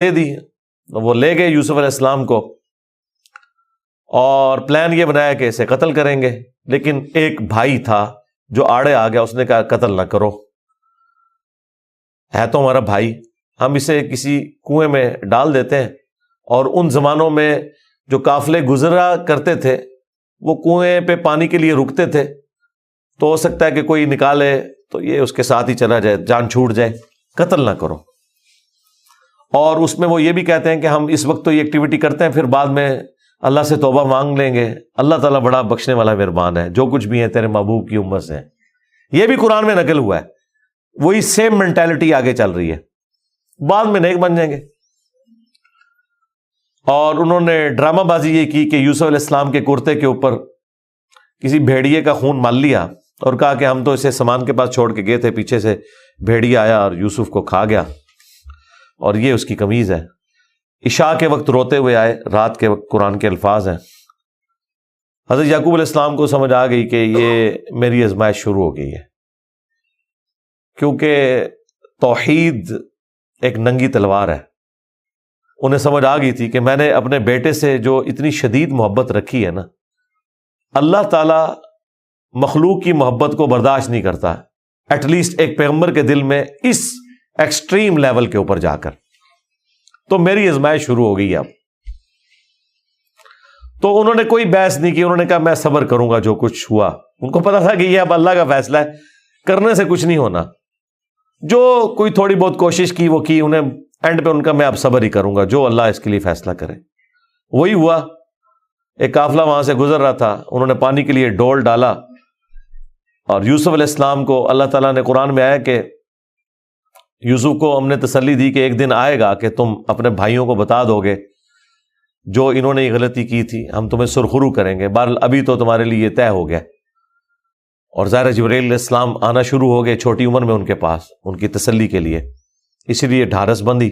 دے دی. وہ لے گئے یوسف علیہ السلام کو اور پلان یہ بنایا کہ اسے قتل کریں گے، لیکن ایک بھائی تھا جو آڑے آ گیا. اس نے کہا قتل نہ کرو، ہے تو ہمارا بھائی، ہم اسے کسی کنویں میں ڈال دیتے ہیں. اور ان زمانوں میں جو قافلے گزرا کرتے تھے وہ کنویں پہ پانی کے لیے رکتے تھے، تو ہو سکتا ہے کہ کوئی نکالے تو یہ اس کے ساتھ ہی چلا جائے، جان چھوٹ جائے. قتل نہ کرو. اور اس میں وہ یہ بھی کہتے ہیں کہ ہم اس وقت تو یہ ایکٹیویٹی کرتے ہیں، پھر بعد میں اللہ سے توبہ مانگ لیں گے، اللہ تعالیٰ بڑا بخشنے والا مہربان ہے، جو کچھ بھی ہے تیرے محبوب کی امت سے. یہ بھی قرآن میں نقل ہوا ہے. وہی سیم مینٹالٹی آگے چل رہی ہے، بعد میں نیک بن جائیں گے. اور انہوں نے ڈرامہ بازی یہ کی کہ یوسف علیہ السلام کے کرتے کے اوپر کسی بھیڑیے کا خون مال لیا اور کہا کہ ہم تو اسے سامان کے پاس چھوڑ کے گئے تھے، پیچھے سے بھیڑیا آیا اور یوسف کو کھا گیا، اور یہ اس کی قمیض ہے. عشاء کے وقت روتے ہوئے آئے، رات کے وقت قرآن کے الفاظ ہیں. حضرت یعقوب علیہ السلام کو سمجھ آ گئی کہ یہ میری آزمائش شروع ہو گئی ہے، کیونکہ توحید ایک ننگی تلوار ہے. انہیں سمجھ آ گئی تھی کہ میں نے اپنے بیٹے سے جو اتنی شدید محبت رکھی ہے نا، اللہ تعالیٰ مخلوق کی محبت کو برداشت نہیں کرتا، ایٹ لیسٹ ایک پیغمبر کے دل میں اس ایکسٹریم لیول کے اوپر جا کر. تو میری آزمائش شروع ہو گئی اب. تو انہوں نے کوئی بحث نہیں کی، انہوں نے کہا میں صبر کروں گا جو کچھ ہوا. ان کو پتا تھا کہ یہ اب اللہ کا فیصلہ ہے، کرنے سے کچھ نہیں ہونا. جو کوئی تھوڑی بہت کوشش کی وہ کی، انہیں اینڈ پہ ان کا میں اب صبر ہی کروں گا، جو اللہ اس کے لیے فیصلہ کرے. وہی ہوا. ایک قافلہ وہاں سے گزر رہا تھا، انہوں نے پانی کے لیے ڈول ڈالا اور یوسف علیہ السلام کو اللہ تعالیٰ نے قرآن میں آیا کہ یوسف کو ہم نے تسلی دی کہ ایک دن آئے گا کہ تم اپنے بھائیوں کو بتا دو گے جو انہوں نے یہ غلطی کی تھی، ہم تمہیں سرخرو کریں گے. بہرحال ابھی تو تمہارے لیے یہ طے ہو گیا. اور ظاہر جبرائیل علیہ السلام آنا شروع ہو گئے چھوٹی عمر میں ان کے پاس، ان کی تسلی کے لیے. اسی لیے ڈھارس بندی.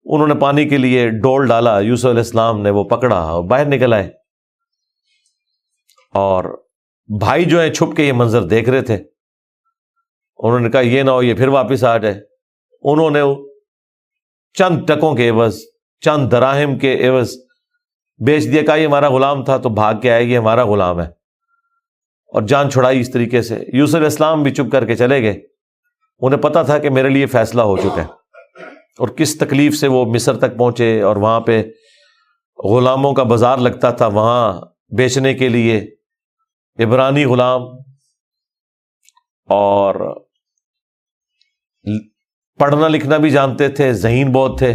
انہوں نے پانی کے لیے ڈول ڈالا، یوسف علیہ السلام نے وہ پکڑا اور باہر نکل آئے. اور بھائی جو ہیں چھپ کے یہ منظر دیکھ رہے تھے. انہوں نے کہا یہ نہ ہو یہ پھر واپس آ جائے. انہوں نے چند ٹکوں کے عوض، چند دراہم کے عوض بیچ دیا. کہا یہ ہمارا غلام تھا، تو بھاگ کے آئے، یہ ہمارا غلام ہے، اور جان چھڑائی اس طریقے سے. یوسف علیہ السلام بھی چپ کر کے چلے گئے. انہیں پتا تھا کہ میرے لیے فیصلہ ہو چکا ہے. اور کس تکلیف سے وہ مصر تک پہنچے، اور وہاں پہ غلاموں کا بازار لگتا تھا، وہاں بیچنے کے لیے عبرانی غلام، اور پڑھنا لکھنا بھی جانتے تھے، ذہین بہت تھے.